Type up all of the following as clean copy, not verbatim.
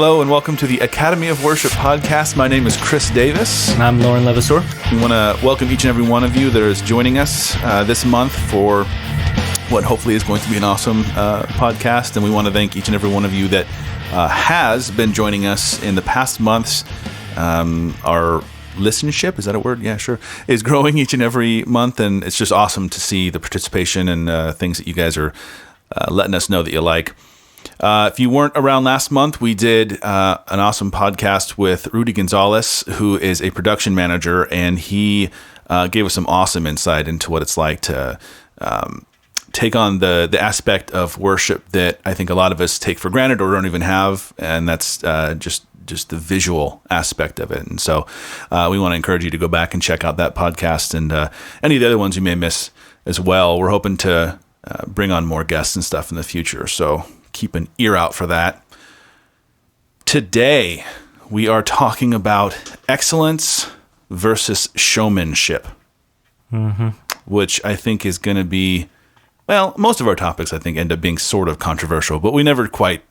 Hello and welcome to the Academy of Worship podcast. My name is Chris Davis. And I'm Lauren Levasseur. We want to welcome each and every one of you that is joining us this month for what hopefully is going to be an awesome podcast. And we want to thank each and every one of you that has been joining us in the past months. Our listenership, is that a word? Yeah, sure. Is growing each and every month. And it's just awesome to see the participation and things that you guys are letting us know that you like. If you weren't around last month, we did an awesome podcast with Rudy Gonzalez, who is a production manager, and he gave us some awesome insight into what it's like to take on the aspect of worship that I think a lot of us take for granted or don't even have, and that's just the visual aspect of it. And so we want to encourage you to go back and check out that podcast and any of the other ones you may miss as well. We're hoping to bring on more guests and stuff in the future, so keep an ear out for that. Today, we are talking about excellence versus showmanship, which I think is going to be, well, most of our topics, I think, end up being sort of controversial, but we never quite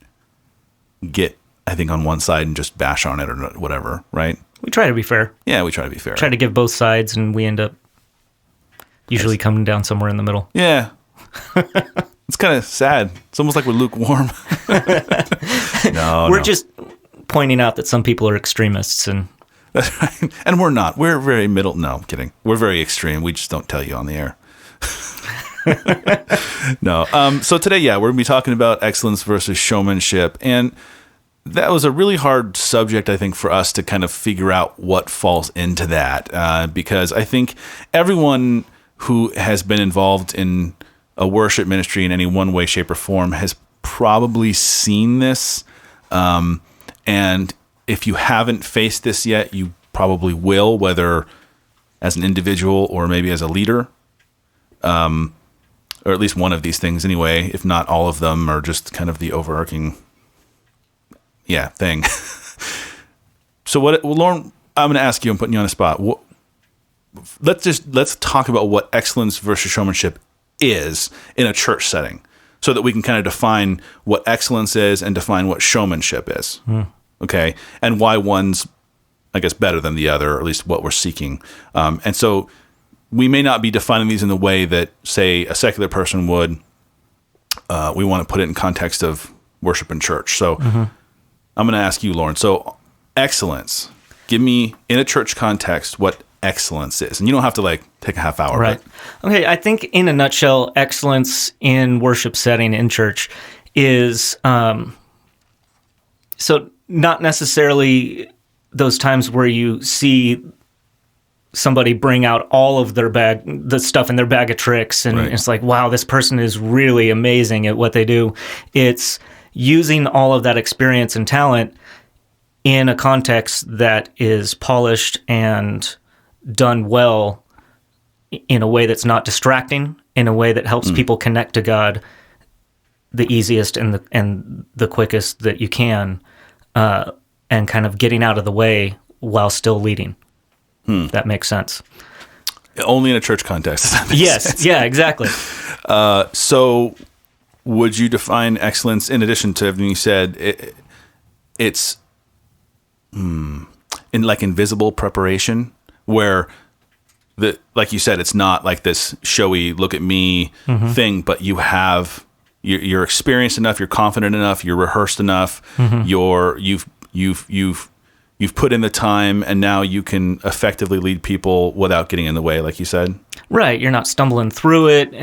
get, I think, on one side and just bash on it or whatever, right? We try to be fair. Yeah, we try to be fair. Try to give both sides, and we end up usually coming down somewhere in the middle. Yeah. It's kind of sad. It's almost like we're lukewarm. We're just pointing out that some people are extremists, and that's right. And we're not. We're very middle. No, I'm kidding. We're very extreme. We just don't tell you on the air. No. So today, we're going to be talking about excellence versus showmanship, and that was a really hard subject, I think, for us to kind of figure out what falls into that, because I think everyone who has been involved in a worship ministry in any one way, shape, or form has probably seen this. And if you haven't faced this yet, you probably will, whether as an individual or maybe as a leader, or at least one of these things anyway, if not all of them, are just kind of the overarching, thing. So Lauren, I'm going to ask you, I'm putting you on the spot. Let's talk about what excellence versus showmanship is in a church setting, so that we can kind of define what excellence is and define what showmanship is. Okay. And why one's, I guess, better than the other, or at least what we're seeking. And so we may not be defining these in the way that, say, a secular person would. We want to put it in context of worship in church. So I'm going to ask you, Lauren. So excellence, give me in a church context what excellence is. And you don't have to take a half hour. Right. Okay. I think in a nutshell, excellence in worship setting in church is, so not necessarily those times where you see somebody bring out all of the stuff in their bag of tricks. And It's like, wow, this person is really amazing at what they do. It's using all of that experience and talent in a context that is polished and done well, in a way that's not distracting, in a way that helps people connect to God the easiest and the quickest that you can, and kind of getting out of the way while still leading. That makes sense. Only in a church context. Yes. Sense. Yeah, exactly. So would you define excellence, in addition to everything you said, it's in invisible preparation, where like you said, it's not like this showy look at me thing, but you're experienced enough, you're confident enough, you're rehearsed enough, you've put in the time, and now you can effectively lead people without getting in the way, like you said. Right. You're not stumbling through it.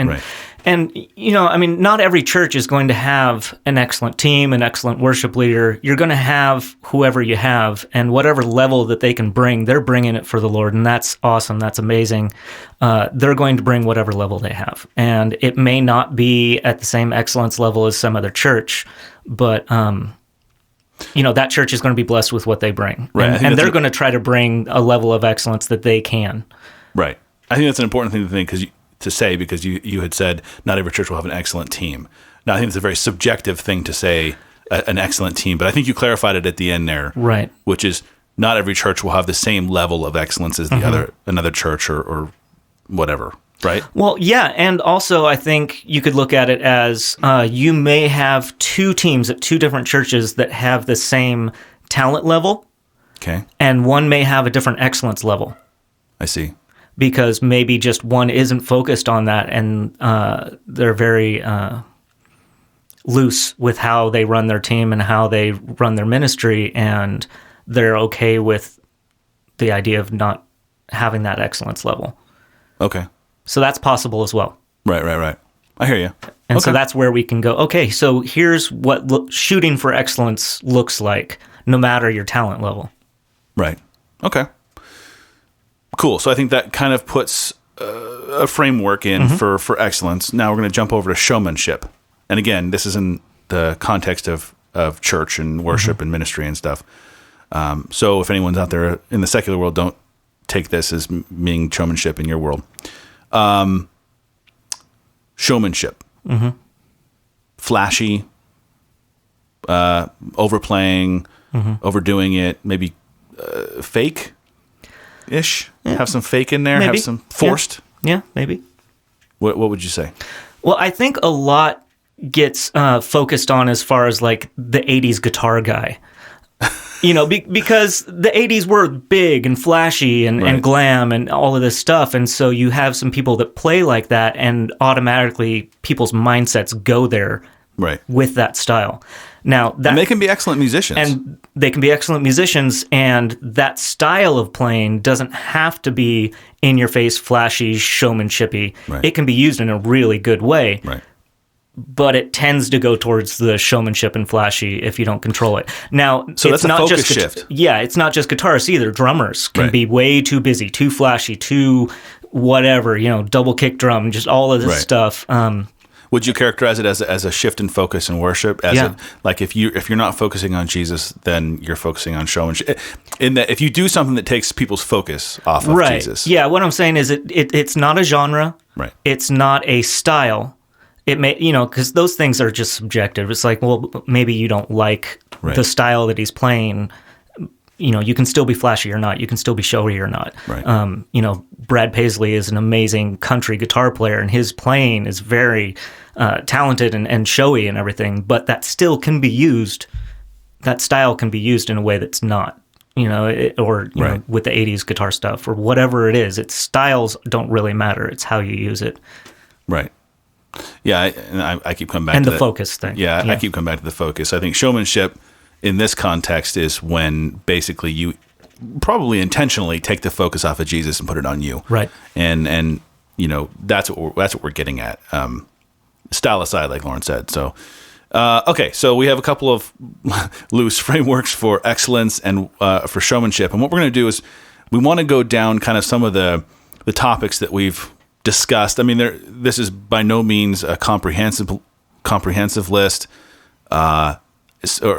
And not every church is going to have an excellent team, an excellent worship leader. You're going to have whoever you have, and whatever level that they can bring, they're bringing it for the Lord. And that's awesome. That's amazing. They're going to bring whatever level they have. And it may not be at the same excellence level as some other church, but that church is going to be blessed with what they bring. Right. And they're going to try to bring a level of excellence that they can. Right. I think that's an important thing to think, because you had said not every church will have an excellent team. Now, I think it's a very subjective thing to say an excellent team, but I think you clarified it at the end there. Right. Which is not every church will have the same level of excellence as another church or whatever. right? Well, yeah, and also I think you could look at it as you may have two teams at two different churches that have the same talent level, Okay, and one may have a different excellence level. I see. Because maybe just one isn't focused on that, and they're very loose with how they run their team and how they run their ministry, and they're okay with the idea of not having that excellence level. Okay. So that's possible as well. Right. I hear you. And okay. so that's where we can go, okay, so here's what shooting for excellence looks like, no matter your talent level. Right. Okay. Cool. So I think that kind of puts a framework in for excellence. Now we're going to jump over to showmanship. And again, this is in the context of church and worship and ministry and stuff. So if anyone's out there in the secular world, don't take this as being showmanship in your world. Showmanship. Flashy, overplaying, overdoing it, maybe fake-ish. Yeah. Have some fake in there, maybe. Have some forced. Yeah, maybe. What would you say? Well, I think a lot gets focused on as far as like the 80s guitar guy. Because the 80s were big and flashy and glam and all of this stuff. And so you have some people that play like that, and automatically people's mindsets go there with that style. Now, and they can be excellent musicians. And they can be excellent musicians, and that style of playing doesn't have to be in-your-face, flashy, showmanshipy. Right. It can be used in a really good way. Right. But it tends to go towards the showmanship and flashy if you don't control it. Now, so it's that's not a focus just shift. Yeah, it's not just guitarists either. Drummers can be way too busy, too flashy, too whatever. Double kick drum, just all of this stuff. Would you characterize it as a shift in focus in worship? Like if you're not focusing on Jesus, then you're focusing on showmanship. In that, if you do something that takes people's focus off of Jesus, yeah. What I'm saying is, it's not a genre. Right. It's not a style. It may, because those things are just subjective. It's like, well, maybe you don't like the style that he's playing. You can still be flashy or not. You can still be showy or not. Right. Brad Paisley is an amazing country guitar player, and his playing is very talented and showy and everything. But that still can be used. That style can be used in a way that's not. With the 80s guitar stuff or whatever it is. Its styles don't really matter. It's how you use it. Right. Yeah, I keep coming back to and the focus thing. Yeah, I keep coming back to the focus. I think showmanship in this context is when basically you probably intentionally take the focus off of Jesus and put it on you. Right. And that's what we're getting at. Style aside, like Lauren said. So okay, so we have a couple of loose frameworks for excellence and for showmanship. And what we're going to do is we want to go down kind of some of the topics that we've discussed. I mean, this is by no means a comprehensive list or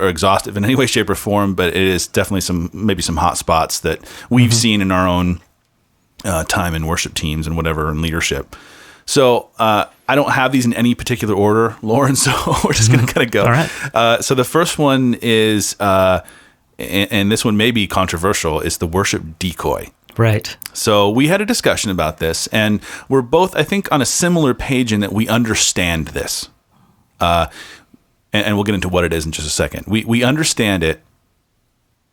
exhaustive in any way, shape, or form, but it is definitely maybe some hot spots that we've seen in our own time in worship teams and whatever and leadership. So I don't have these in any particular order, Lauren, so we're just going to kind of go. All right. So the first one is, and this one may be controversial, is the worship decoy. Right. So we had a discussion about this, and we're both, I think, on a similar page in that we understand this. And we'll get into what it is in just a second. We understand it.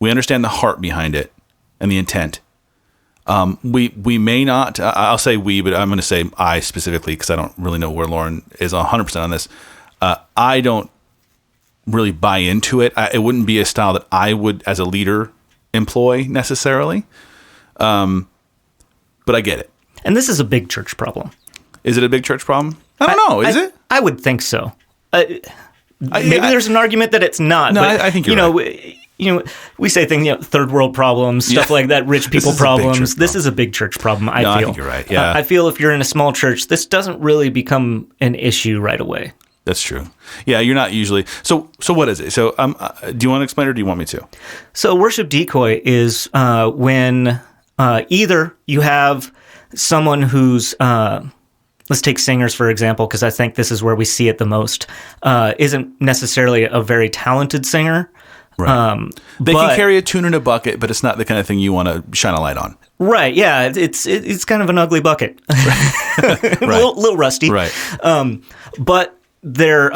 We understand the heart behind it and the intent. We may not, I'll say we, but I'm going to say I specifically because I don't really know where Lauren is 100% on this. I don't really buy into it. It wouldn't be a style that I would, as a leader, employ necessarily. But I get it. And this is a big church problem. Is it a big church problem? I don't know. Is it? I would think so. Maybe there's an argument that it's not. No, but, I think you're right. We say things, third world problems, stuff like that, rich people problems. This is a big church problem, I feel. I think you're right, yeah. I feel if you're in a small church, this doesn't really become an issue right away. That's true. Yeah, you're not usually. So what is it? So do you want to explain or do you want me to? So worship decoy is when either you have someone who's... let's take singers, for example, because I think this is where we see it the most, isn't necessarily a very talented singer. Right. They can carry a tune in a bucket, but it's not the kind of thing you want to shine a light on. Right. Yeah. It's kind of an ugly bucket. Right. little rusty. Right. But their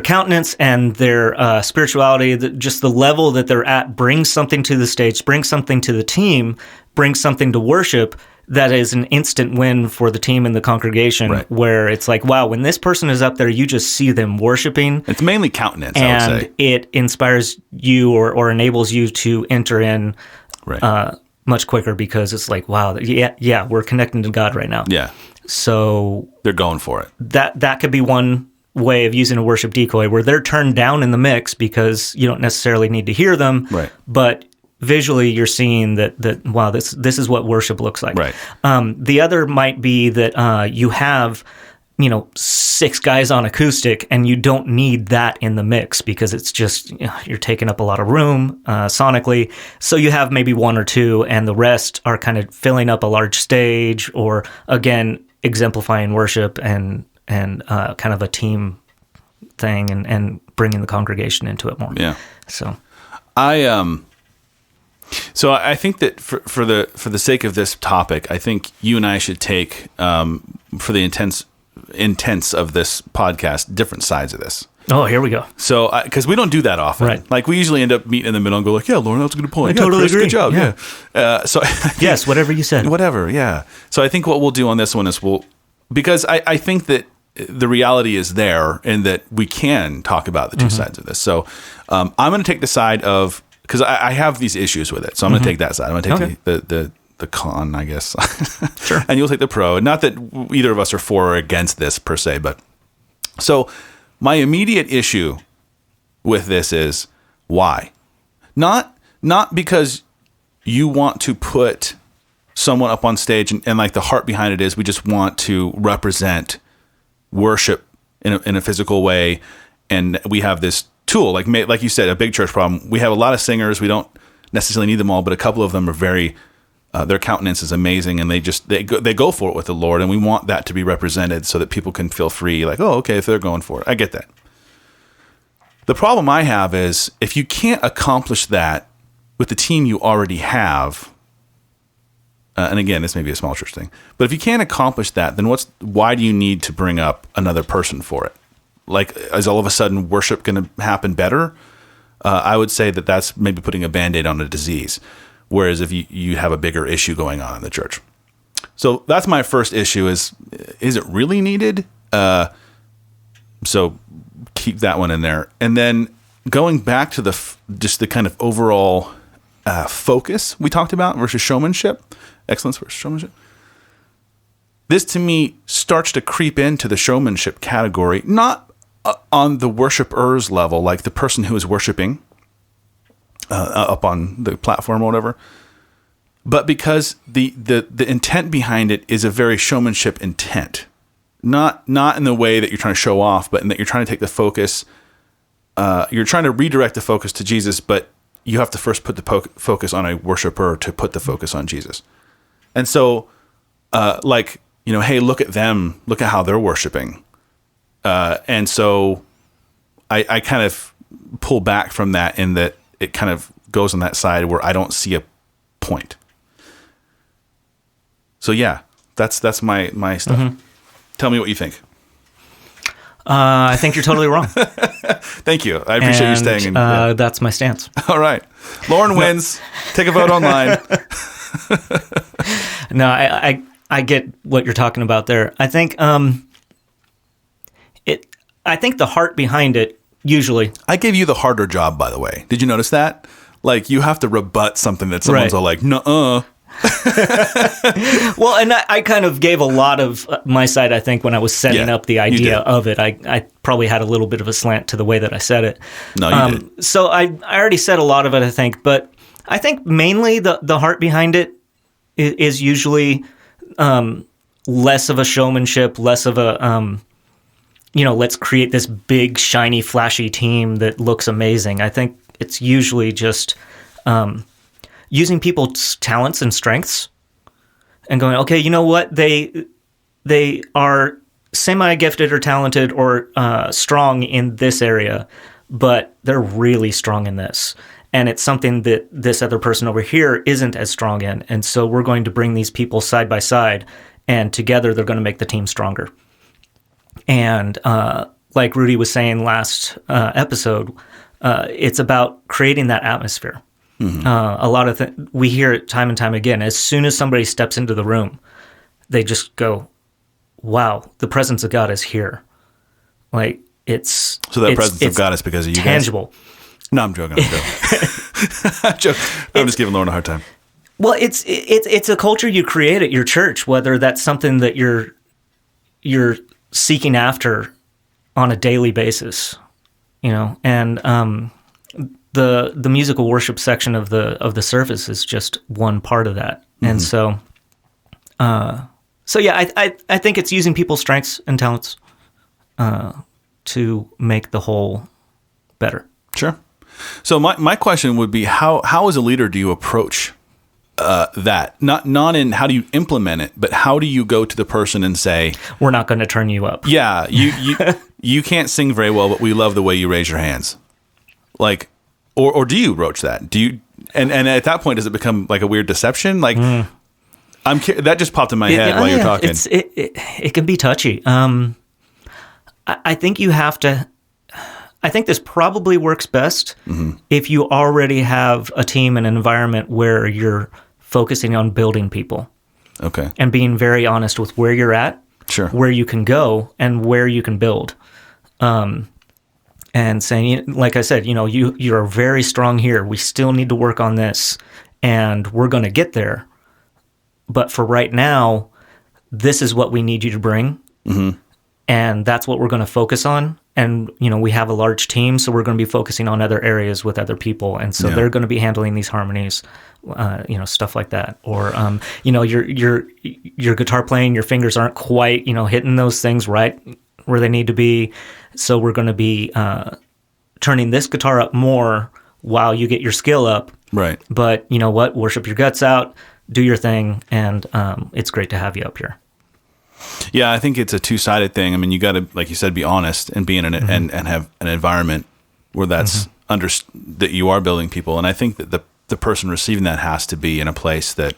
countenance and their spirituality, just the level that they're at, brings something to the stage, brings something to the team, brings something to worship that is an instant win for the team and the congregation, right. where it's like, wow, when this person is up there, you just see them worshiping. It's mainly countenance, and I would say. it inspires you or enables you to enter in Right. Much quicker, because it's like, wow, yeah, we're connecting to God right now. Yeah. So they're going for it. That could be one way of using a worship decoy, where they're turned down in the mix because you don't necessarily need to hear them, right. but visually you're seeing that wow, this is what worship looks like. Right. The other might be that you have 6 guys on acoustic, and you don't need that in the mix because it's just you're taking up a lot of room sonically. So you have maybe 1 or 2, and the rest are kind of filling up a large stage, or again exemplifying worship and kind of a team thing, and bringing the congregation into it more. Yeah. So So I think that for the sake of this topic, I think you and I should take for the intents of this podcast different sides of this. Oh, here we go. So because we don't do that often, right. Like we usually end up meeting in the middle and go like, "Yeah, Lauren, that's a good point. I totally Chris, agree. Good job. Yeah." So yes, whatever you said. Whatever. Yeah. So I think what we'll do on this one is because I think that the reality is there, and that we can talk about the two sides of this. So I'm going to take the side of, because I have these issues with it. So I'm going to take that side. I'm going to take the con, I guess. Sure. And you'll take the pro. Not that either of us are for or against this per se, but so my immediate issue with this is why? Not because you want to put someone up on stage and like the heart behind it is we just want to represent worship in a physical way, and we have this tool like you said, a big church problem. We have a lot of singers. We don't necessarily need them all, but a couple of them are very their countenance is amazing, and they go for it with the Lord, and we want that to be represented so that people can feel free, like, oh, okay, if they're going for it. I get that. The problem I have is if you can't accomplish that with the team you already have, and again, this may be a small church thing, but if you can't accomplish that, then why do you need to bring up another person for it? Like, is all of a sudden worship going to happen better? I would say that that's maybe putting a Band-Aid on a disease. Whereas if you have a bigger issue going on in the church. So that's my first issue is it really needed? So keep that one in there. And then going back to just the kind of overall focus we talked about versus showmanship, excellence versus showmanship. This to me starts to creep into the showmanship category, not on the worshiper's level, like the person who is worshiping up on the platform or whatever, but because the intent behind it is a very showmanship intent, not in the way that you're trying to show off, but in that you're trying to take the focus, you're trying to redirect the focus to Jesus, but you have to first put the focus on a worshiper to put the focus on Jesus. And so, hey, look at them, look at how they're worshiping. And so I kind of pull back from that in that it kind of goes on that side where I don't see a point. So yeah, that's my stuff. Mm-hmm. Tell me what you think. I think you're totally wrong. Thank you. I appreciate you staying. That's my stance. All right. Lauren wins. Take a vote online. No, I get what you're talking about there. I think I think the heart behind it, usually. I gave you the harder job, by the way. Did you notice that? Like, you have to rebut something that someone's all like, nuh-uh. Well, and I kind of gave a lot of my side, I think, when I was setting up the idea of it. I probably had a little bit of a slant to the way that I said it. No, you did. So I already said a lot of it, I think. But I think mainly the heart behind it is usually less of a showmanship, less of a... let's create this big, shiny, flashy team that looks amazing. I think it's usually just using people's talents and strengths and going, okay, you know what? They are semi-gifted or talented or strong in this area, but they're really strong in this. and it's something that this other person over here isn't as strong in. And so we're going to bring these people side by side, and together they're going to make the team stronger. And like Rudy was saying last episode, it's about creating that atmosphere. A lot of we hear it time and time again. As soon as somebody steps into the room, they just go, wow, the presence of God is here. Like, it's... So that presence of God is because of you tangible. Guys? No, I'm joking. I'm joking. I'm just giving Lauren a hard time. Well, it's a culture you create at your church, whether that's something that you're seeking after on a daily basis, and the musical worship section of the service is just one part of that. And so yeah, I think it's using people's strengths and talents to make the whole better. Sure. So my question would be, how as a leader do you approach that? Not in how do you implement it, but how do you go to the person and say, we're not going to turn you up. Yeah, you can't sing very well, but we love the way you raise your hands. Like, or do you broach that? Do you and at that point does it become like a weird deception? Like that just popped in my head while you're talking. It can be touchy. I think you have to. I think this probably works best if you already have a team and an environment where you're focusing on building people. Okay. And being very honest with where you're at, sure, where you can go, and where you can build. And saying, like I said, you're very strong here. We still need to work on this, and we're going to get there. But for right now, this is what we need you to bring, and that's what we're going to focus on. And, we have a large team, so we're going to be focusing on other areas with other people. And so they're going to be handling these harmonies, stuff like that. Or, your guitar playing, your fingers aren't quite, hitting those things right where they need to be. So we're going to be turning this guitar up more while you get your skill up. Right. But you know what? Worship your guts out, do your thing, and it's great to have you up here. Yeah, I think it's a two-sided thing. I mean, you got to, like you said, be honest and be in an and have an environment where that's that you are building people. And I think that the person receiving that has to be in a place that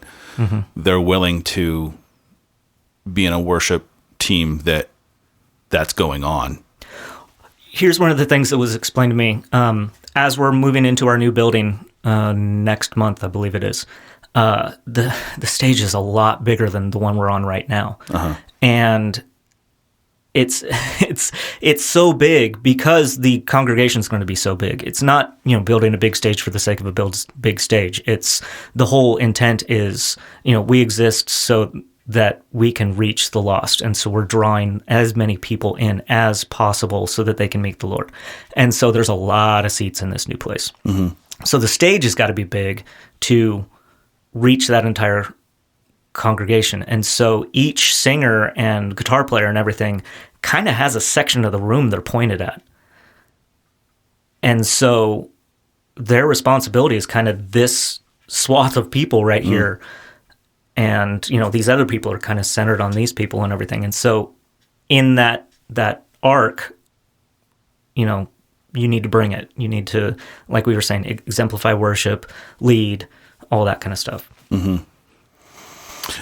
they're willing to be in a worship team that's going on. Here's one of the things that was explained to me as we're moving into our new building next month, I believe it is. The stage is a lot bigger than the one we're on right now. And it's so big because the congregation is going to be so big. It's not, building a big stage for the sake of a big stage. It's the whole intent is, we exist so that we can reach the lost. And so we're drawing as many people in as possible so that they can meet the Lord. And so there's a lot of seats in this new place. So the stage has got to be big to reach that entire congregation. And so each singer and guitar player and everything kind of has a section of the room they're pointed at. And so their responsibility is kind of this swath of people right here. And, these other people are kind of centered on these people and everything. And so in that arc, you need to bring it. You need to, like we were saying, exemplify worship, lead, all that kind of stuff.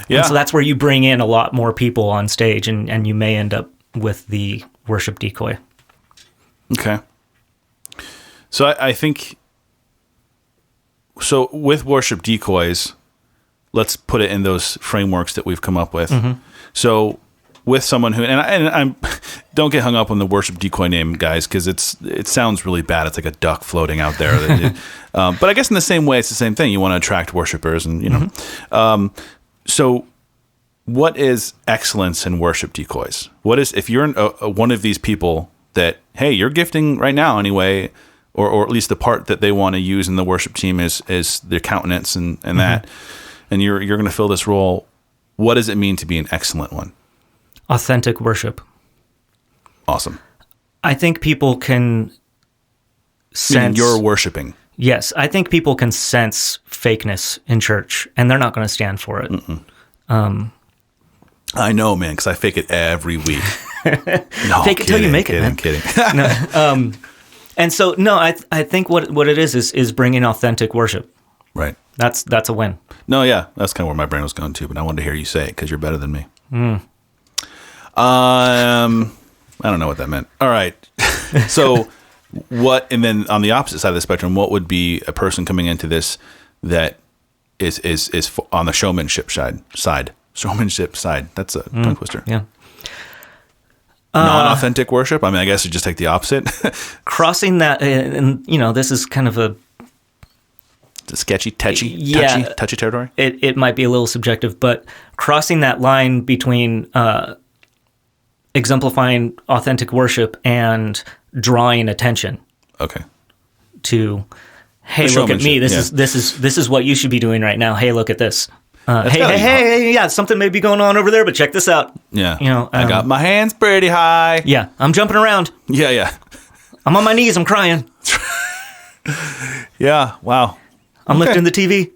Yeah. And so that's where you bring in a lot more people on stage, and you may end up with the worship decoy. Okay. So I think, so with worship decoys, let's put it in those frameworks that we've come up with. So with someone who, and I'm don't get hung up on the worship decoy name, guys, because it sounds really bad. It's like a duck floating out there. But I guess in the same way, it's the same thing. You want to attract worshipers, and so what is excellence in worship decoys? What is, if you're one of these people that, hey, you're gifting right now anyway, or at least the part that they want to use in the worship team is their countenance and that, and you're going to fill this role. What does it mean to be an excellent one? Authentic worship. Awesome. I think people can sense... you're worshiping. Yes, I think people can sense fakeness in church, and they're not going to stand for it. I know, man, because I fake it every week. No, fake it till you make it, man. I'm kidding. No, And so, no, I think what it is bringing authentic worship. Right. That's a win. No, yeah, that's kind of where my brain was going to, but I wanted to hear you say it because you're better than me. I don't know what that meant. All right. So what, and then on the opposite side of the spectrum, what would be a person coming into this that is on the showmanship side? Showmanship side. That's a tongue twister. Yeah. Non-authentic worship? I mean, I guess you just take the opposite. Crossing that, and this is kind of a sketchy, touchy territory? It might be a little subjective, but crossing that line between exemplifying authentic worship and drawing attention. Okay. To, hey, look at me. This is what you should be doing right now. Hey, look at this. Hey, yeah, something may be going on over there, but check this out. Yeah. I got my hands pretty high. Yeah, I'm jumping around. Yeah. I'm on my knees. I'm crying. Yeah, wow. I'm lifting the TV.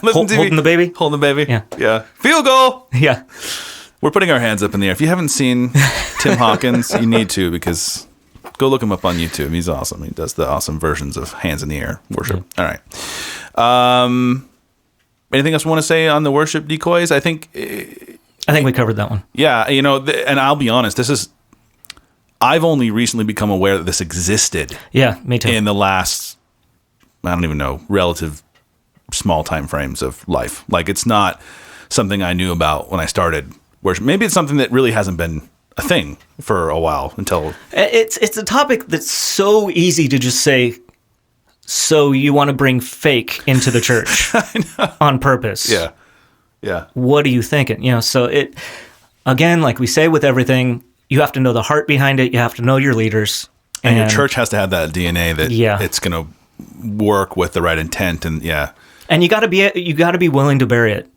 Holding the baby. Holding the baby. Yeah. Field goal. Yeah. We're putting our hands up in the air. If you haven't seen Tim Hawkins, you need to, because go look him up on YouTube. He's awesome. He does the awesome versions of hands in the air worship. All right. Anything else you want to say on the worship decoys? I think we covered that one. Yeah, and I'll be honest, I've only recently become aware that this existed. Yeah, me too. In the last, I don't even know, relative small time frames of life. Like, it's not something I knew about when I started worship. Maybe it's something that really hasn't been a thing for a while until... It's a topic that's so easy to just say, so you want to bring fake into the church on purpose. Yeah. What are you thinking? So it, again, like we say with everything, you have to know the heart behind it. You have to know your leaders. And your church has to have that DNA that it's going to work with the right intent. And and you got to be willing to bury it.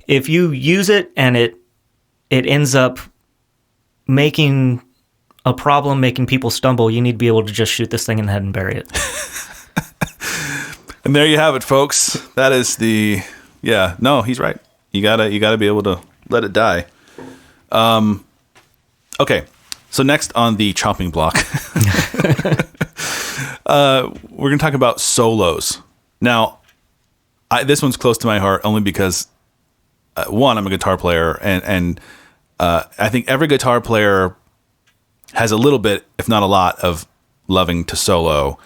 If you use it and it ends up making a problem, making people stumble, you need to be able to just shoot this thing in the head and bury it. And there you have it, folks. That is he's right. You gotta be able to let it die. Okay. So next on the chopping block, we're going to talk about solos. Now, this one's close to my heart only because, one, I'm a guitar player, and I think every guitar player has a little bit, if not a lot, of loving to solo,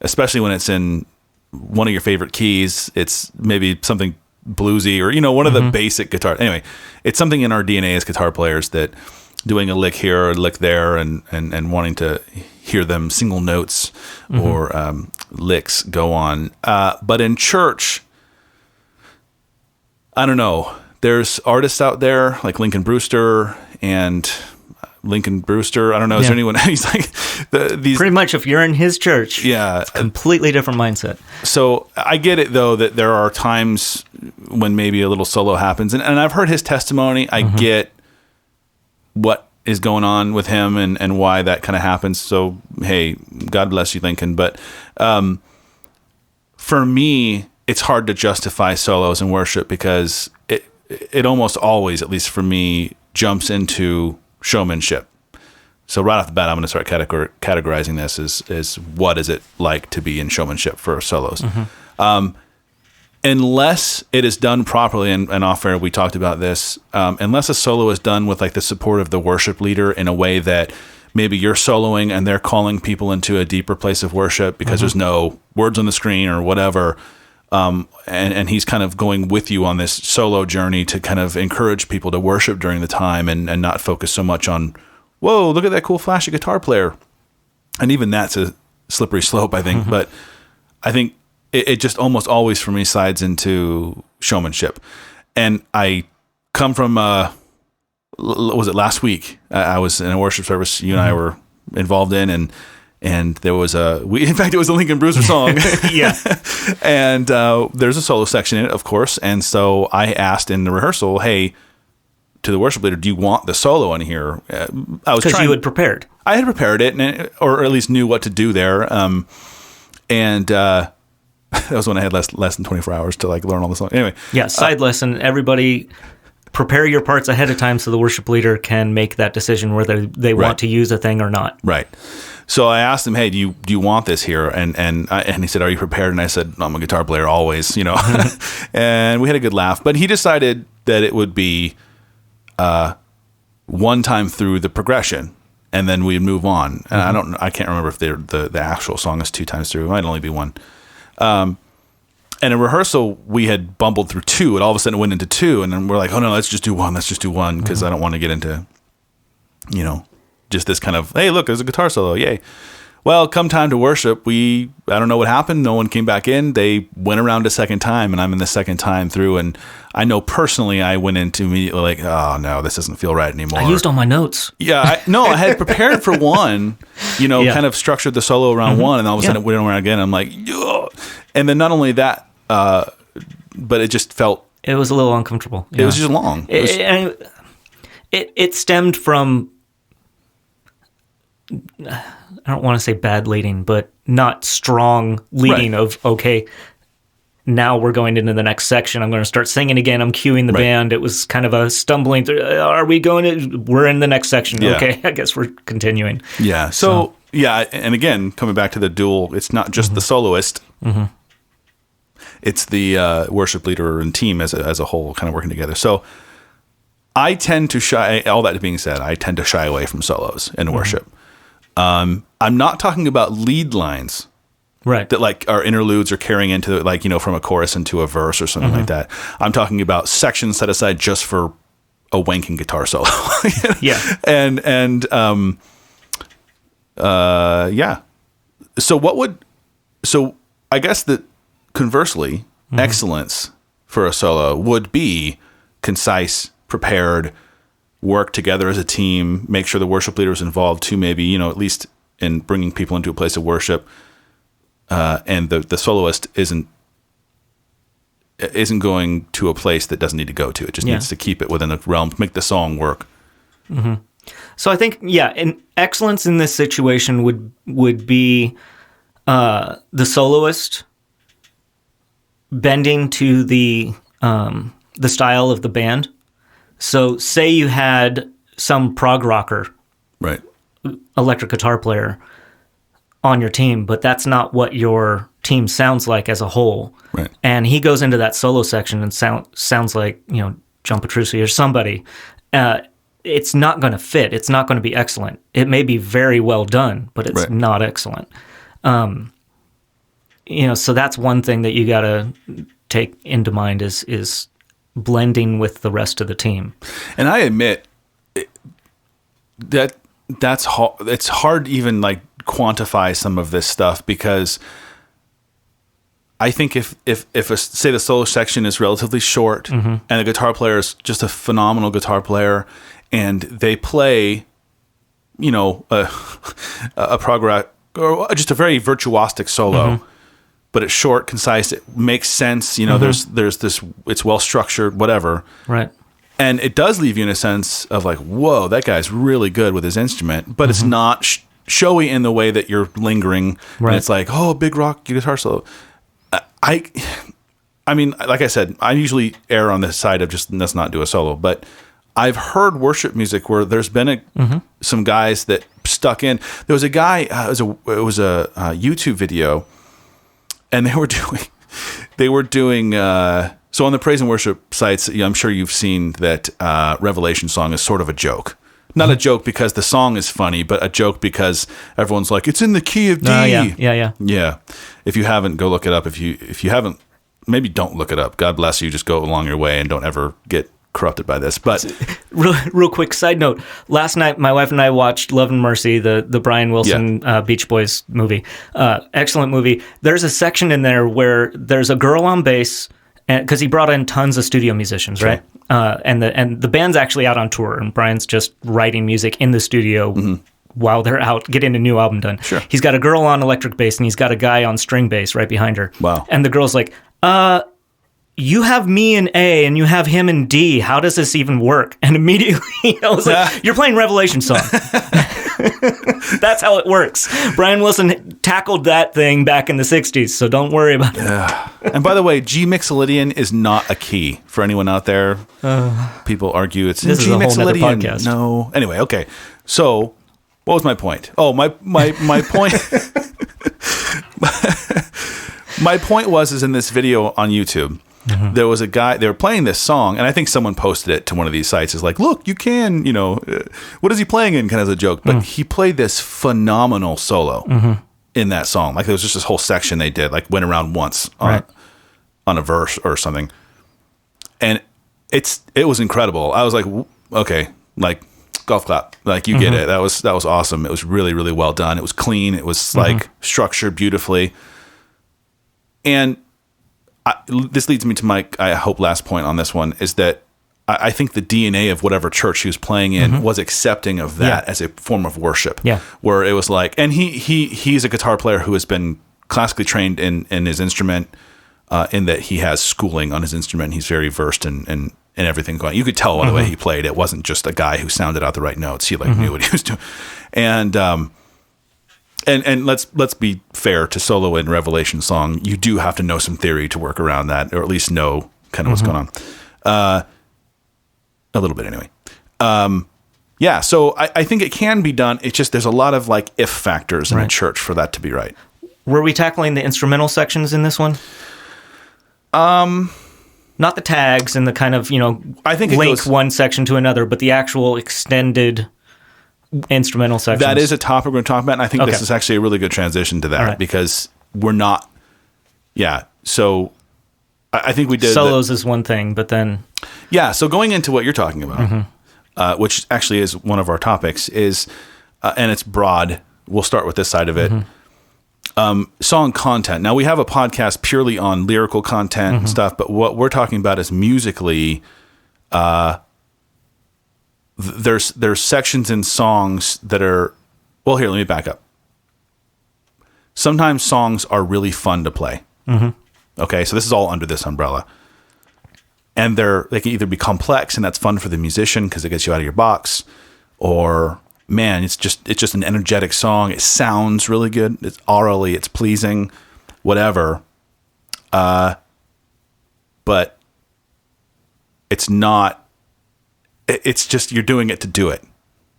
especially when it's in one of your favorite keys. It's maybe something bluesy or, one of the basic guitar. Anyway, it's something in our DNA as guitar players that doing a lick here or a lick there and wanting to hear them single notes or licks go on. But in church, I don't know. There's artists out there like Lincoln Brewster. I don't know. Is there anyone? He's like these. Pretty much, if you're in his church, it's a completely different mindset. So I get it though that there are times when maybe a little solo happens, and I've heard his testimony. I get what is going on with him and why that kind of happens. So hey, God bless you, Lincoln. But for me, it's hard to justify solos in worship because it almost always, at least for me, jumps into showmanship. So right off the bat, I'm going to start categorizing this as what is it like to be in showmanship for solos. Unless it is done properly, and off air we talked about this, unless a solo is done with like the support of the worship leader in a way that maybe you're soloing and they're calling people into a deeper place of worship because there's no words on the screen or whatever, and he's kind of going with you on this solo journey to kind of encourage people to worship during the time and not focus so much on, whoa, look at that cool flashy guitar player. And even that's a slippery slope, I think. But I think it just almost always for me sides into showmanship. And I come from, was it last week? I was in a worship service you and I were involved in, and there was in fact, it was a Lincoln Brewster song. And there's a solo section in it, of course. And so I asked in the rehearsal, hey, to the worship leader, do you want the solo in here? Because you had prepared. I had prepared it, or at least knew what to do there. And that was when I had less than 24 hours to like learn all the songs. Anyway. Yeah, side lesson, everybody prepare your parts ahead of time so the worship leader can make that decision whether they want to use a thing or not. Right. So I asked him, "Hey, do you want this here?" And he said, "Are you prepared?" And I said, "I'm a guitar player always, you know." And we had a good laugh. But he decided that it would be one time through the progression, and then we'd move on. And I can't remember if the actual song is 2 times through. It might only be 1. And in rehearsal, we had bumbled through 2, and all of a sudden it went into 2, and then we're like, "Oh no, let's just do 1. Let's just do 1," because I don't want to get into, you know, just this kind of, "Hey, look, there's a guitar solo, yay." Well, come time to worship, I don't know what happened. No one came back in. They went around a second time, and I'm in the second time through. And I know personally, I went into immediately like, "Oh no, this doesn't feel right anymore." I used all my notes. Yeah, I had prepared for 1, you know, kind of structured the solo around 1, and all of a sudden it went around again. I'm like, "Ugh." And then not only that, but it just felt, it was a little uncomfortable. It was just long. It stemmed from, I don't want to say bad leading, but not strong leading of, okay, now we're going into the next section. I'm going to start singing again. I'm cueing the band. It was kind of a stumbling through. Are we going to, we're in the next section. Yeah. Okay, I guess we're continuing. Yeah. So, yeah. And again, coming back to the dual, it's not just the soloist. It's the worship leader and team as a whole kind of working together. So I tend to shy, all that being said, I tend to shy away from solos in worship. I'm not talking about lead lines, right? That like are interludes or carrying into, like, you know, from a chorus into a verse or something like that. I'm talking about sections set aside just for a wanking guitar solo. Yeah. Yeah. So I guess that conversely, excellence for a solo would be concise, prepared, work together as a team, make sure the worship leader is involved too, maybe, you know, at least in bringing people into a place of worship, and the soloist isn't going to a place that doesn't need to go to. It just needs to keep it within the realm, make the song work. So I think, and excellence in this situation would be the soloist bending to the style of the band. So say you had some prog rocker, right, electric guitar player on your team, but that's not what your team sounds like as a whole. Right. And he goes into that solo section and sounds like, you know, John Petrucci or somebody. It's not going to fit. It's not going to be excellent. It may be very well done, but it's not excellent. You know, so that's one thing that you got to take into mind is blending with the rest of the team. And I admit that's hard. It's hard to even like quantify some of this stuff, because I think if say the solo section is relatively short and the guitar player is just a phenomenal guitar player and they play, you know, a prog rock or just a very virtuosic solo, but it's short, concise, it makes sense. You know, there's this, it's well structured, whatever. Right. And it does leave you in a sense of like, whoa, that guy's really good with his instrument, but it's not showy in the way that you're lingering. Right. And it's like, oh, big rock guitar solo. I mean, like I said, I usually err on the side of just let's not do a solo, but I've heard worship music where there's been some guys that stuck in. There was a guy, it was a YouTube video, and they were doing so on the praise and worship sites. I'm sure you've seen that Revelation song is sort of a joke. Not a joke because the song is funny, but a joke because everyone's like, it's in the key of D. Yeah. If you haven't, go look it up. If you haven't, maybe don't look it up. God bless you. Just go along your way and don't ever get corrupted by this. But real quick side note. Last night, my wife and I watched Love and Mercy, the Brian Wilson Beach Boys movie. Excellent movie. There's a section in there where there's a girl on bass, because he brought in tons of studio musicians, right? And the band's actually out on tour, and Brian's just writing music in the studio while they're out getting a new album done. Sure. He's got a girl on electric bass, and he's got a guy on string bass right behind her. Wow. And the girl's like, you have me in A and you have him in D. How does this even work? And immediately I was like, you're playing Revelation song. That's how it works. Brian Wilson tackled that thing back in the 60s, so don't worry about it. And by the way, G Mixolydian is not a key for anyone out there. People argue it's this G is a whole nother Mixolydian. podcast. No. Anyway, okay. So What was my point? Oh, my point. My point is in this video on YouTube, there was a guy, they were playing this song, and I think someone posted it to one of these sites. It's like, look, you can, what is he playing in? Kind of as a joke. But he played this phenomenal solo in that song. Like, there was just this whole section they did, like, went around once on a verse or something. And it was incredible. I was like, okay, like, golf clap. Like, you get it. That was awesome. It was really, really well done. It was clean. It was, like, structured beautifully. And this leads me to my, I hope, last point on this one, is that I think the DNA of whatever church he was playing in was accepting of that as a form of worship. Yeah. Where it was like, and he's a guitar player who has been classically trained in his instrument, in that he has schooling on his instrument. He's very versed in everything going. You could tell by the way he played. It wasn't just a guy who sounded out the right notes. He knew what he was doing. And let's be fair to solo in Revelation song. You do have to know some theory to work around that, or at least know kind of what's going on. A little bit anyway. Yeah, so I think it can be done. It's just there's a lot of like if factors in a church for that to be right. Were we tackling the instrumental sections in this one? Not the tags and the kind of, I think link one section to another, but the actual extended instrumental sections. That is a topic we're going to talk about, and I think this is actually a really good transition to that because we're not. Yeah, so I think we did solos is one thing, but then so going into what you're talking about, which actually is one of our topics, is and it's broad. We'll start with this side of it. Song content. Now, we have a podcast purely on lyrical content and stuff, but what we're talking about is musically. There's sections in songs that are, well, here, let me back up. Sometimes songs are really fun to play. Okay, so this is all under this umbrella. And they can either be complex, and that's fun for the musician because it gets you out of your box, or, man, it's just an energetic song. It sounds really good. It's aurally, it's pleasing, whatever. But it's not. It's just you're doing it to do it,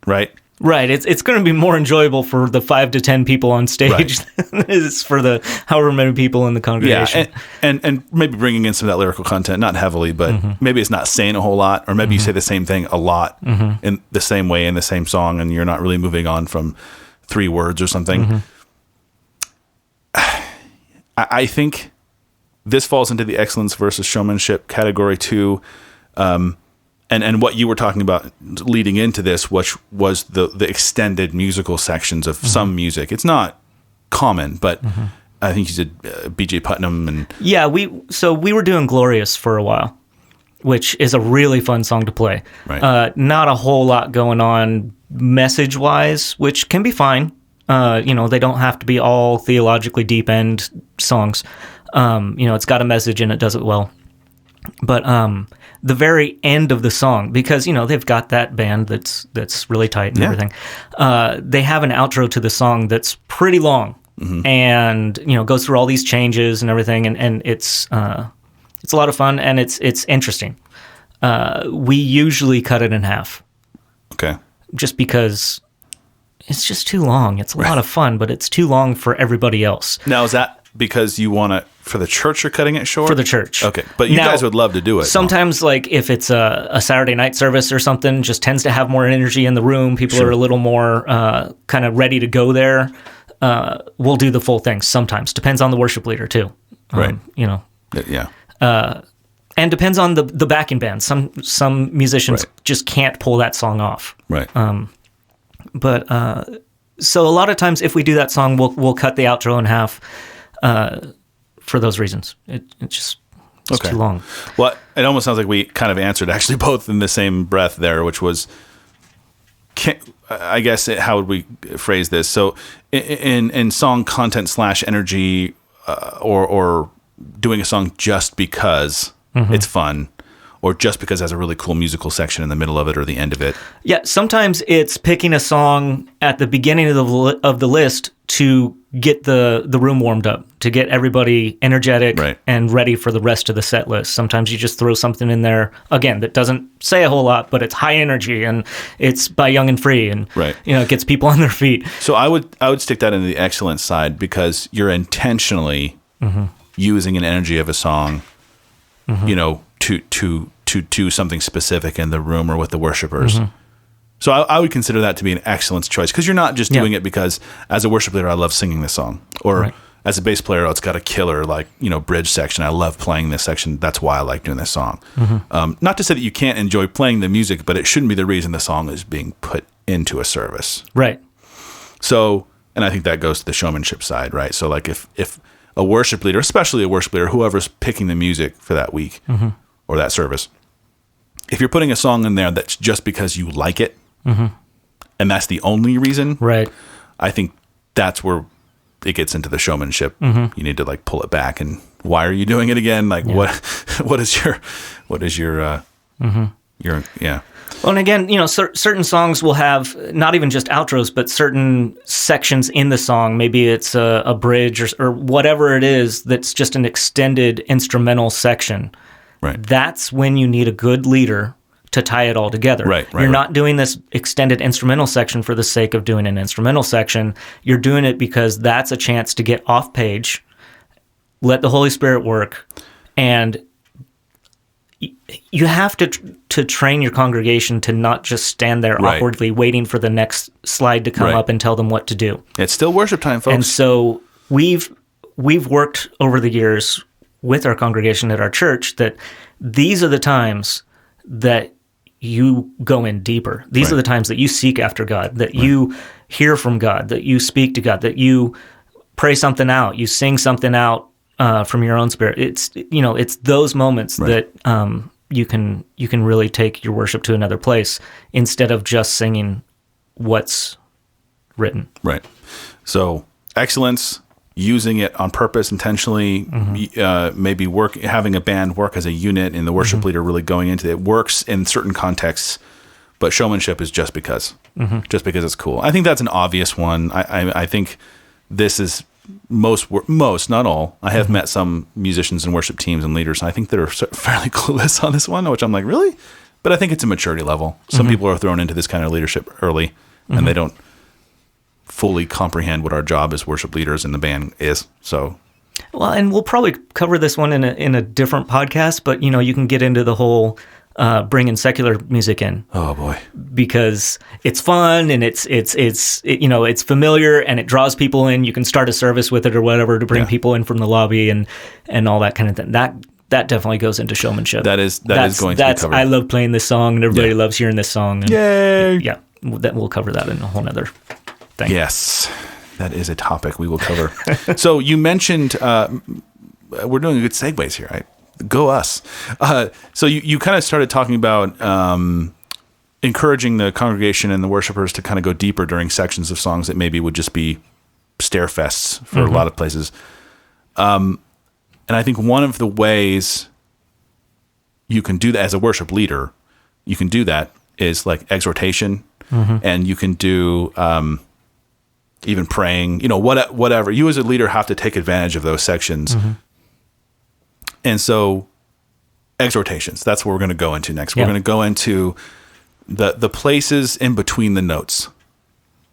right? Right. It's going to be more enjoyable for the 5 to 10 people on stage than it is for the however many people in the congregation. Yeah, and maybe bringing in some of that lyrical content, not heavily, but maybe it's not saying a whole lot, or maybe you say the same thing a lot in the same way in the same song, and you're not really moving on from 3 words or something. I think this falls into the excellence versus showmanship category too. And what you were talking about leading into this, which was the extended musical sections of some music. It's not common, but I think you said B.J. Putnam and we were doing Glorious for a while, which is a really fun song to play. Right. Not a whole lot going on message wise, which can be fine. They don't have to be all theologically deep end songs. It's got a message and it does it well. But the very end of the song, because they've got that band that's really tight and everything, they have an outro to the song that's pretty long and goes through all these changes and everything, and it's a lot of fun and it's interesting. We usually cut it in half, just because it's just too long. It's a lot of fun, but it's too long for everybody else. Now, is that because you want it for the church, you're cutting it short? For the church. Okay. But you guys would love to do it. Sometimes, like, if it's a Saturday night service or something, just tends to have more energy in the room. People are a little more kind of ready to go there. We'll do the full thing sometimes. Depends on the worship leader, too. Right. Yeah. And depends on the backing band. Some musicians just can't pull that song off. Right. So a lot of times if we do that song, we'll cut the outro in half. For those reasons, it's too long. Well, it almost sounds like we kind of answered actually both in the same breath there, which was, I guess, how would we phrase this? So in song content / energy, or doing a song just because it's fun, or just because it has a really cool musical section in the middle of it or the end of it. Yeah, sometimes it's picking a song at the beginning of the list to get the room warmed up, to get everybody energetic and ready for the rest of the set list. Sometimes you just throw something in there, again, that doesn't say a whole lot, but it's high energy, and it's by Young and Free, and it gets people on their feet. So I would stick that into the excellence side, because you're intentionally using an energy of a song, to do something specific in the room or with the worshipers. So I would consider that to be an excellence choice, because you're not just doing it because as a worship leader I love singing this song, or as a bass player, it's got a killer bridge section, I love playing this section, that's why I like doing this song. Not to say that you can't enjoy playing the music, but it shouldn't be the reason the song is being put into a service. Right. So, and I think that goes to the showmanship side, right? So like if a worship leader, especially a worship leader, whoever's picking the music for that week or that service, if you're putting a song in there that's just because you like it, and that's the only reason, I think that's where it gets into the showmanship. You need to like pull it back, and why are you doing it again? Like what is your Well, and again, certain songs will have not even just outros, but certain sections in the song. Maybe it's a bridge or whatever it is that's just an extended instrumental section. Right. That's when you need a good leader to tie it all together. You're not doing this extended instrumental section for the sake of doing an instrumental section. You're doing it because that's a chance to get off page, let the Holy Spirit work, and you have to train your congregation to not just stand there awkwardly waiting for the next slide to come up and tell them what to do. It's still worship time, folks. And so we've worked over the years with our congregation at our church that these are the times that you go in deeper. These are the times that you seek after God, that you hear from God, that you speak to God, that you pray something out, you sing something out from your own spirit. It's those moments that you can really take your worship to another place instead of just singing what's written. Right. So excellence, using it on purpose, intentionally, maybe having a band work as a unit, and the worship leader really going into it works in certain contexts. But showmanship is just because it's cool. I think that's an obvious one. I think this is most, not all. I have met some musicians and worship teams and leaders, and I think they're fairly clueless on this one, which I'm like, really? But I think it's a maturity level. Some people are thrown into this kind of leadership early, and they don't fully comprehend what our job as worship leaders in the band is. So, well, and we'll probably cover this one in a different podcast, but you can get into the whole bringing secular music in. Oh boy, because it's fun and it's familiar and it draws people in. You can start a service with it or whatever to bring people in from the lobby and all that kind of thing. That definitely goes into showmanship. That is going to be covered. I love playing this song and everybody loves hearing this song. And, yay! Yeah, we'll cover that in a whole nother thing. Yes, that is a topic we will cover. So you mentioned we're doing good segues here. Right? Go us. So you kind of started talking about encouraging the congregation and the worshipers to kind of go deeper during sections of songs that maybe would just be stair fests for a lot of places. And I think one of the ways you can do that as a worship leader, you can do that is like exhortation, and you can do even praying, whatever. You as a leader have to take advantage of those sections. And so exhortations, that's what we're going to go into next. We're going to go into the places in between the notes,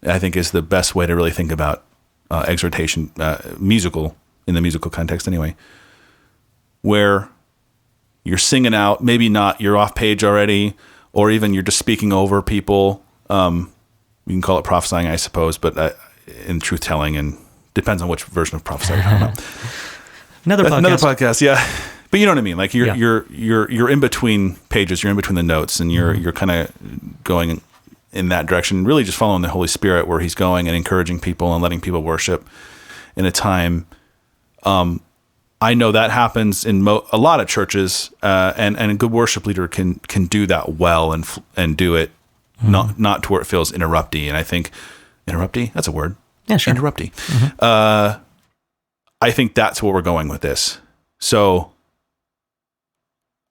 I think is the best way to really think about exhortation, musical, in the musical context anyway, where you're singing out, maybe not, you're off page already, or even you're just speaking over people. You can call it prophesying, I suppose, but in truth telling, and depends on which version of prophesying you're talking about. Another podcast, yeah. But you know what I mean? Like you're in between pages, you're in between the notes, and you're kind of going in that direction, really just following the Holy Spirit where He's going and encouraging people and letting people worship in a time. I know that happens in a lot of churches, and a good worship leader can do that well and do it not to where it feels interrupty. And I think interrupty, that's a word. Yeah, sure. Interrupty. I think that's where we're going with this. So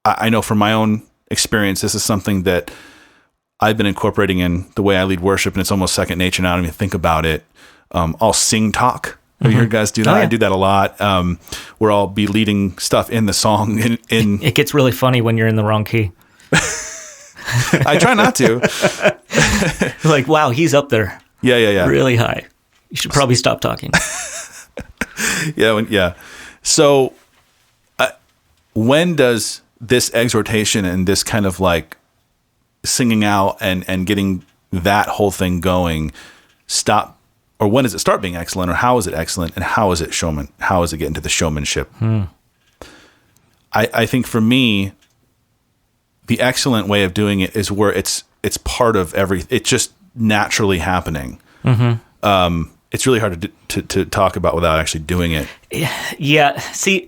I know from my own experience, this is something that I've been incorporating in the way I lead worship, and it's almost second nature now. I don't even think about it. I'll sing talk. Have you heard guys do that? Oh, yeah. I do that a lot. Where I'll be leading stuff in the song. It gets really funny when you're in the wrong key. I try not to. Like, wow, he's up there. Yeah. Really high. You should probably stop talking. Yeah. So when does this exhortation and this kind of like singing out and getting that whole thing going stop? Or when does it start being excellent? Or how is it excellent? And how is it showman? How is it getting to the showmanship? I think for me, the excellent way of doing it is where it's part of it's just naturally happening. It's really hard to talk about without actually doing it. Yeah. See,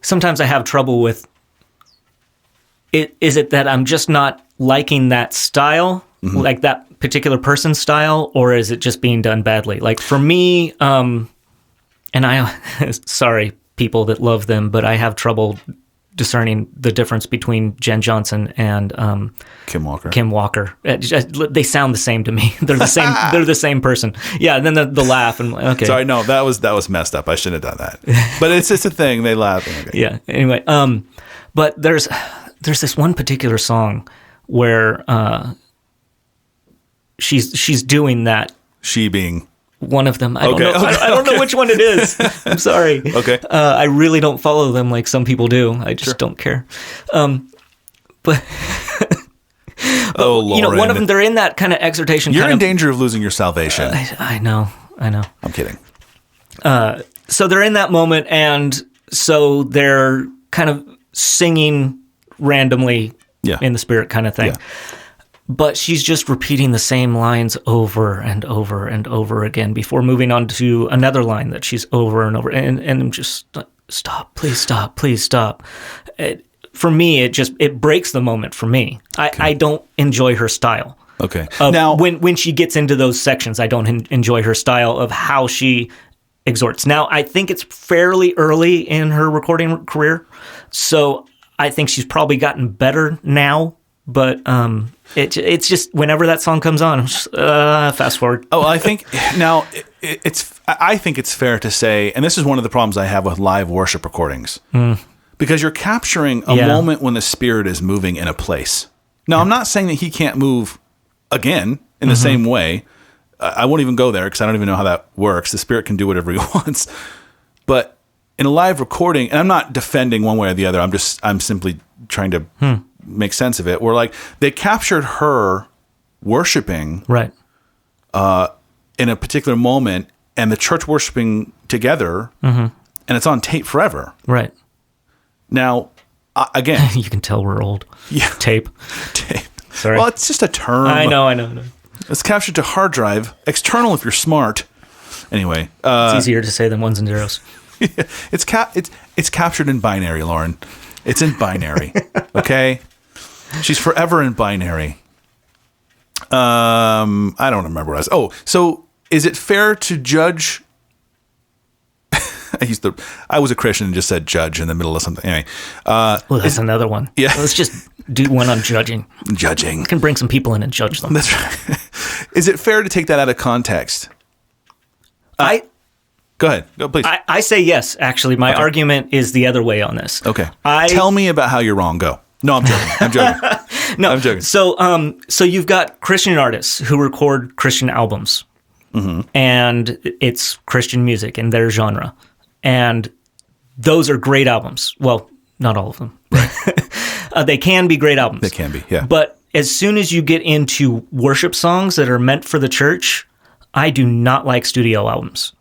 sometimes I have trouble with it. Is it that I'm just not liking that style, like that particular person's style, or is it just being done badly? Like for me, and sorry, people that love them, but I have trouble discerning the difference between Jen Johnson and Kim Walker. They sound the same to me. They're the same. They're the same person. Yeah. And then the laugh and okay. Sorry, no, that was messed up. I shouldn't have done that. But it's just a thing. They laugh. Okay. Yeah. Anyway, but there's this one particular song where she's doing that. She being one of them. I don't know. I don't know which one it is. I'm sorry. Okay. I really don't follow them like some people do. I just don't care. But oh, Lauren. You know, one of them, they're in that kind of exhortation. You're in danger of losing your salvation. I know. I'm kidding. So they're in that moment, and so they're kind of singing randomly in the Spirit kind of thing. Yeah. But she's just repeating the same lines over and over and over again before moving on to another line that she's over and over. And I'm just, stop, please stop, please stop. For me, it breaks the moment for me. I don't enjoy her style. Okay. Now, when she gets into those sections, I don't enjoy her style of how she exhorts. Now, I think it's fairly early in her recording career, so I think she's probably gotten better now. But it's just whenever that song comes on, I'm just, fast forward. Oh, I think now I think it's fair to say, and this is one of the problems I have with live worship recordings, because you're capturing a moment when the Spirit is moving in a place. Now, I'm not saying that He can't move again in the same way. I won't even go there because I don't even know how that works. The Spirit can do whatever He wants, but in a live recording, and I'm not defending one way or the other. I'm simply trying to make sense of it. Where like they captured her worshiping right in a particular moment, and the church worshiping together, and it's on tape forever. Right. Now, again, you can tell we're old. Yeah, tape. Sorry. Well, it's just a term. I know. It's captured to hard drive, external if you're smart. Anyway, it's easier to say than ones and zeros. It's captured in binary, Lauren. It's in binary. Okay, she's forever in binary. I don't remember what I was. Oh, so is it fair to judge? I was a Christian and just said judge in the middle of something. Anyway, well, that's another one. Yeah, let's just do one on judging. Judging. We can bring some people in and judge them. That's right. Is it fair to take that out of context? Go ahead. Go, please. I say yes, actually. My argument is the other way on this. Okay. Tell me about how you're wrong. Go. No, I'm joking. I'm joking. So you've got Christian artists who record Christian albums, and it's Christian music in their genre. And those are great albums. Well, not all of them. Right. They can be great albums. They can be, yeah. But as soon as you get into worship songs that are meant for the church, I do not like studio albums.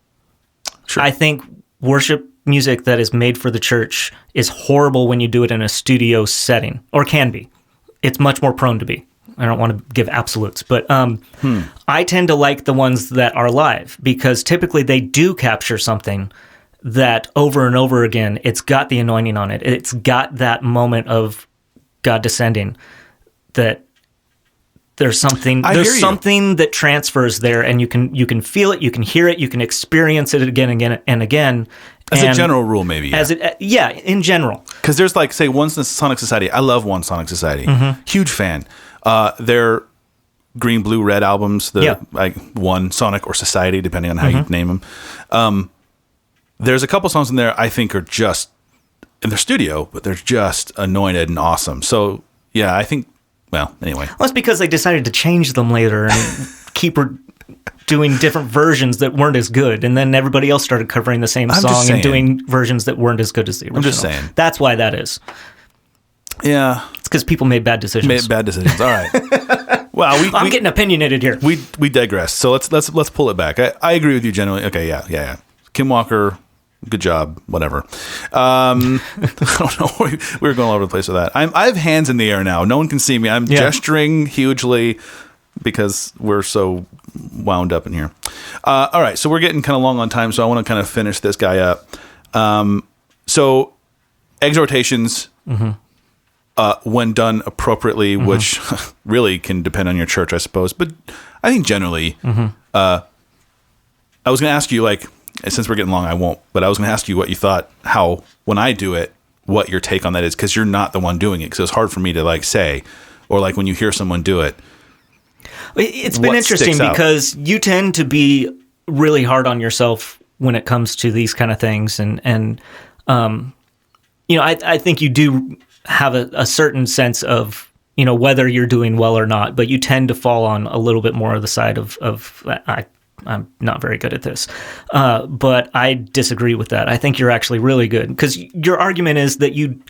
Sure. I think worship music that is made for the church is horrible when you do it in a studio setting, or can be. It's much more prone to be. I don't want to give absolutes, but I tend to like the ones that are live because typically they do capture something that over and over again, it's got the anointing on it. It's got that moment of God descending that there's something that transfers there, and you can feel it, you can hear it, you can experience it again and again and again, As a general rule, maybe. Yeah. In general. Because there's like, say, One Sonic Society. I love One Sonic Society. Huge fan. Their Green, Blue, Red albums, One Sonic or Society, depending on how you name them. There's a couple songs in there I think are just in their studio, but they're just anointed and awesome. So, yeah, I think, well, anyway. Well, it's because they decided to change them later and keep doing different versions that weren't as good, and then everybody else started covering the same song and doing versions that weren't as good as the original. I'm just saying. That's why that is. Yeah. It's because people made bad decisions. All right. Well, I'm getting opinionated here. We digress. So let's pull it back. I agree with you generally. Okay, yeah. Kim Walker, good job. Whatever. I don't know. We were going all over the place with that. I have hands in the air now. No one can see me. I'm gesturing hugely because we're so wound up in here. All right, so we're getting kind of long on time, so I want to kind of finish this guy up. So exhortations, when done appropriately, which really can depend on your church, I suppose, but I think generally, I was going to ask you, like, since we're getting long, I won't, but I was going to ask you what you thought, how, when I do it, what your take on that is, because you're not the one doing it, because it's hard for me to, like, say, or, like, when you hear someone do it. It's been interesting because you tend to be really hard on yourself when it comes to these kind of things. And I think you do have a certain sense of, whether you're doing well or not, but you tend to fall on a little bit more of the side of I'm not very good at this. But I disagree with that. I think you're actually really good, because your argument is that you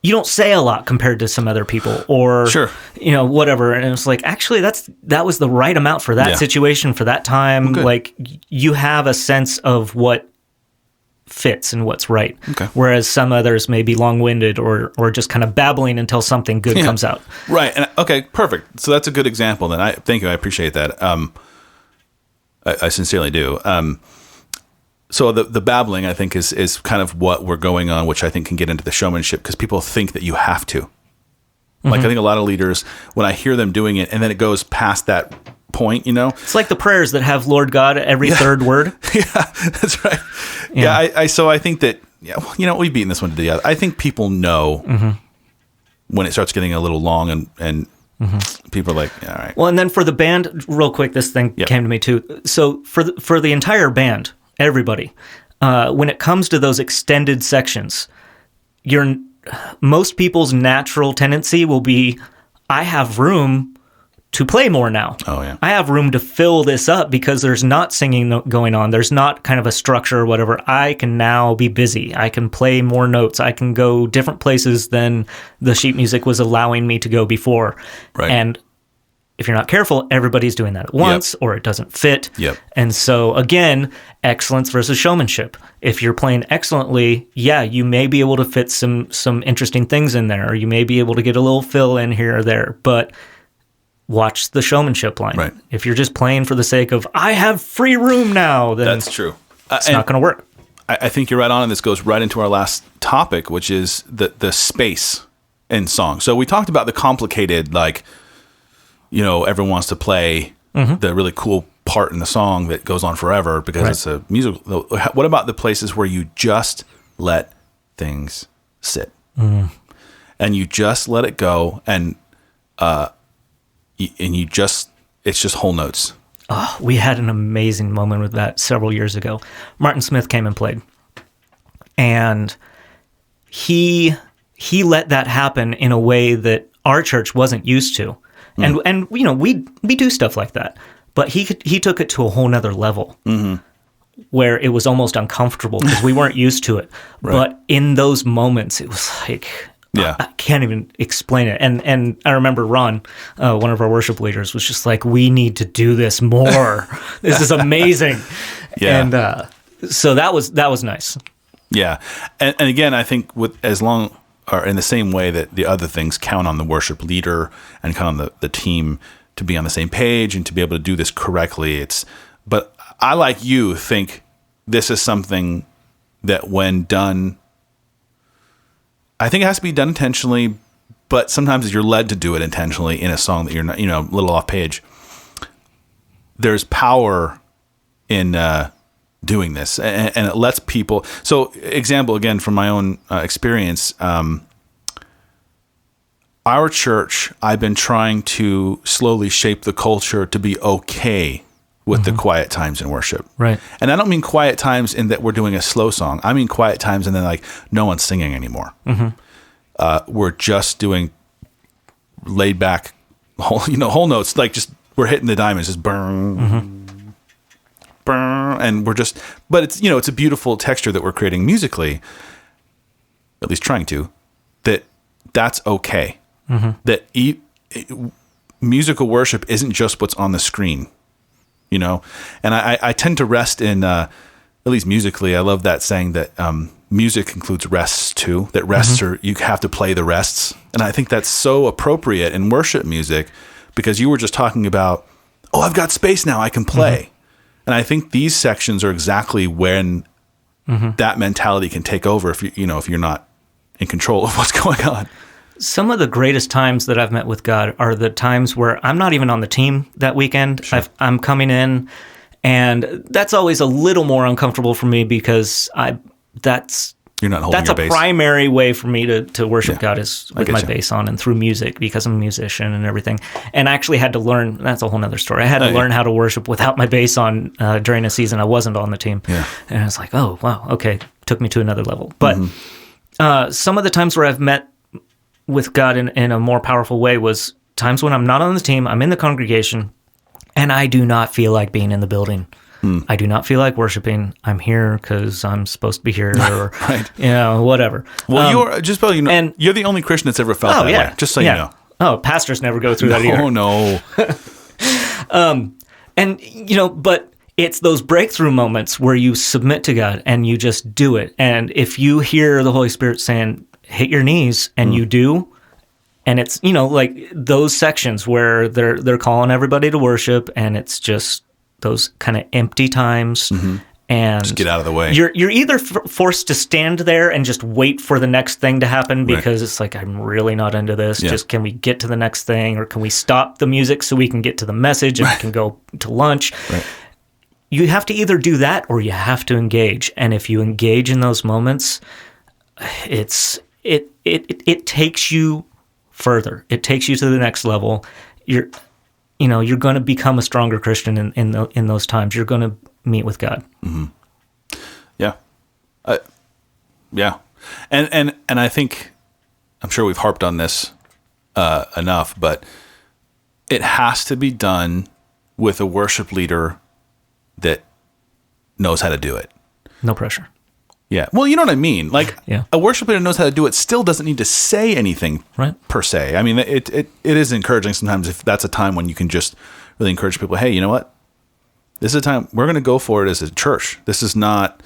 don't say a lot compared to some other people, or whatever. And it's like, actually, that was the right amount for that situation, for that time. Like, you have a sense of what fits and what's right. Okay. Whereas some others may be long-winded or just kind of babbling until something good comes out. Right. And okay, perfect. So that's a good example then. Thank you. I appreciate that. I sincerely do. So the babbling, I think, is kind of what we're going on, which I think can get into the showmanship, because people think that you have to. Like, I think a lot of leaders, when I hear them doing it, and then it goes past that point, It's like the prayers that have Lord God every third word. Yeah, that's right. Yeah, so I think that, we've beaten this one to death. I think people know when it starts getting a little long and people are like, all right. Well, and then for the band, real quick, this thing came to me too. So for the entire band, everybody, when it comes to those extended sections, most people's natural tendency will be, I have room to play more now. Oh, yeah. I have room to fill this up because there's not singing going on. There's not kind of a structure or whatever. I can now be busy. I can play more notes. I can go different places than the sheet music was allowing me to go before. Right. And if you're not careful, everybody's doing that at once, or it doesn't fit. Yep. And so, again, excellence versus showmanship. If you're playing excellently, you may be able to fit some interesting things in there, or you may be able to get a little fill in here or there, but watch the showmanship line. Right. If you're just playing for the sake of, I have free room now, then that's true. It's not going to work. I think you're right on, and this goes right into our last topic, which is the space in song. So we talked about the complicated, like, everyone wants to play the really cool part in the song that goes on forever because it's a musical. What about the places where you just let things sit and you just let it go, and it's just whole notes? Oh, we had an amazing moment with that several years ago. Martin Smith came and played, and he let that happen in a way that our church wasn't used to. And we do stuff like that, but he took it to a whole nother level where it was almost uncomfortable because we weren't used to it. Right. But in those moments, it was like, I can't even explain it. And I remember Ron, one of our worship leaders, was just like, we need to do this more. This is amazing. Yeah. And so that was nice. Yeah. And again, I think or in the same way that the other things count on the worship leader and count on the team to be on the same page and to be able to do this correctly. But I, like you, think this is something that when done, I think it has to be done intentionally, but sometimes you're led to do it intentionally in a song that you're not, a little off page. There's power in doing this, and it lets people. So, example again from my own experience. Our church, I've been trying to slowly shape the culture to be okay with the quiet times in worship. Right. And I don't mean quiet times in that we're doing a slow song. I mean quiet times in that like no one's singing anymore. We're just doing laid back whole notes, like just we're hitting the diamonds, just burn, burn, and we're just. But it's it's a beautiful texture that we're creating musically, at least trying to. That's okay. That musical worship isn't just what's on the screen, and I tend to rest in, at least musically, I love that saying that music includes rests too, that rests are, you have to play the rests. And I think that's so appropriate in worship music because you were just talking about, I've got space now, I can play. And I think these sections are exactly when that mentality can take over if if you're not in control of what's going on. Some of the greatest times that I've met with God are the times where I'm not even on the team that weekend. Sure. I'm coming in, and that's always a little more uncomfortable for me because you're not holding that's your a bass. Primary way for me to worship God is with my you. bass on and through music because I'm a musician and everything. And I actually had to learn, that's a whole nother story. I had to learn how to worship without my bass on during a season I wasn't on the team. Yeah. And I was like, oh, wow, okay. Took me to another level. But some of the times where I've met with God in a more powerful way was times when I'm not on the team, I'm in the congregation, and I do not feel like being in the building. I do not feel like worshiping. I'm here because I'm supposed to be here, or whatever. Well, you're just so and you're the only Christian that's ever felt that way. Just so you know. Oh, pastors never go through that either. Oh no. But it's those breakthrough moments where you submit to God and you just do it. And if you hear the Holy Spirit saying, hit your knees, and you do, and it's, like those sections where they're calling everybody to worship, and it's just those kind of empty times, and just get out of the way. You're either forced to stand there and just wait for the next thing to happen because it's like, I'm really not into this. Yeah. Just can we get to the next thing, or can we stop the music so we can get to the message and we can go to lunch? Right. You have to either do that or you have to engage. And if you engage in those moments, it takes you further. It takes you to the next level. You're going to become a stronger Christian in those times. You're going to meet with God. Yeah, yeah, and I think I'm sure we've harped on this enough, but it has to be done with a worship leader that knows how to do it. No pressure. Yeah. Well, you know what I mean? Like a worship leader knows how to do it, still doesn't need to say anything per se. I mean, it is encouraging sometimes if that's a time when you can just really encourage people, hey, you know what? This is a time we're going to go for it as a church. This is not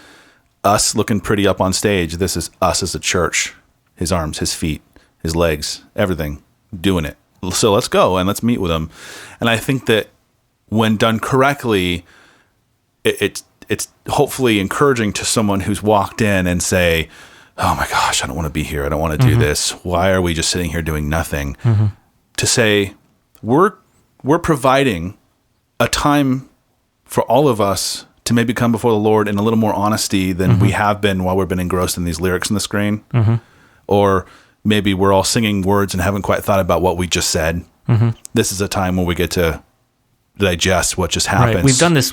us looking pretty up on stage. This is us as a church, his arms, his feet, his legs, everything, doing it. So let's go and let's meet with him. And I think that when done correctly, it's hopefully encouraging to someone who's walked in and say, oh my gosh, I don't want to be here. I don't want to do this. Why are we just sitting here doing nothing? To say, we're providing a time for all of us to maybe come before the Lord in a little more honesty than we have been while we've been engrossed in these lyrics on the screen. Or maybe we're all singing words and haven't quite thought about what we just said. This is a time where we get to digest what just happened. Right. We've done this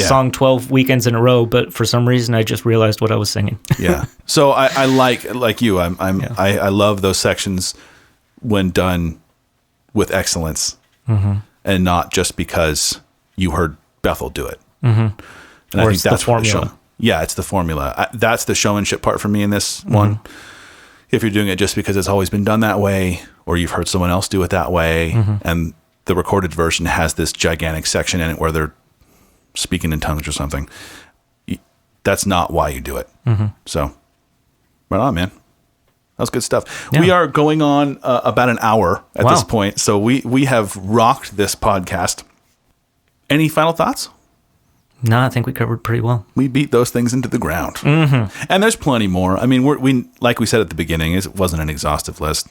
song 12 weekends in a row, but for some reason I just realized what I was singing. Yeah. So I like you. I love those sections when done with excellence, and not just because you heard Bethel do it. And I think that's the formula. It's the formula. That's the showmanship part for me in this one. If you're doing it just because it's always been done that way, or you've heard someone else do it that way, and the recorded version has this gigantic section in it where they're speaking in tongues or something, that's not why you do it. So, right on, man. That's good stuff. Yeah. We are going on about an hour at this point, so we have rocked this podcast. Any final thoughts? No, I think we covered pretty well. We beat those things into the ground. And there's plenty more. I mean, we like we said at the beginning, it wasn't an exhaustive list.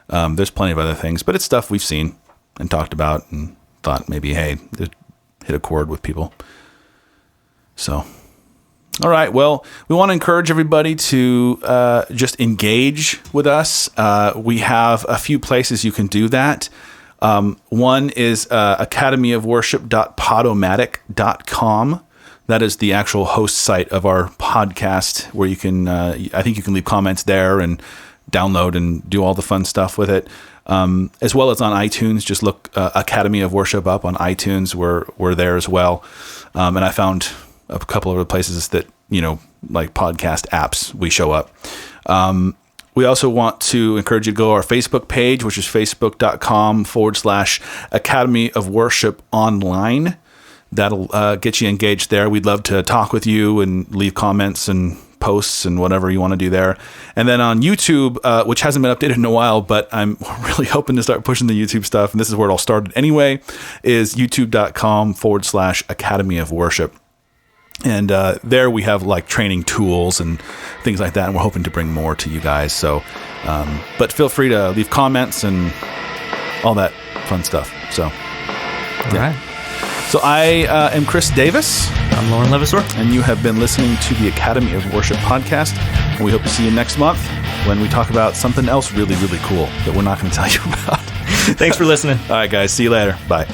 There's plenty of other things, but it's stuff we've seen and talked about and thought maybe, hey, hit a chord with people. So, All right. Well, we want to encourage everybody to just engage with us. We have a few places you can do that. One is academyofworship.podomatic.com. That is the actual host site of our podcast, where you can, I think you can leave comments there and download and do all the fun stuff with it. As well as on iTunes. Just look Academy of Worship up on iTunes. We're there as well. And I found a couple of other places that, like podcast apps, we show up. We also want to encourage you to go to our Facebook page, which is facebook.com/Academy of Worship Online. That'll get you engaged there. We'd love to talk with you and leave comments and posts and whatever you want to do there. And then on YouTube, which hasn't been updated in a while, but I'm really hoping to start pushing the YouTube stuff, and this is where it all started anyway, is youtube.com/Academy of Worship. And there we have like training tools and things like that, and we're hoping to bring more to you guys. So, but feel free to leave comments and all that fun stuff. So, all right. So I am Chris Davis. I'm Lauren Levisor. And you have been listening to the Academy of Worship podcast. And we hope to see you next month when we talk about something else really, really cool that we're not going to tell you about. Thanks for listening. All right, guys. See you later. Bye.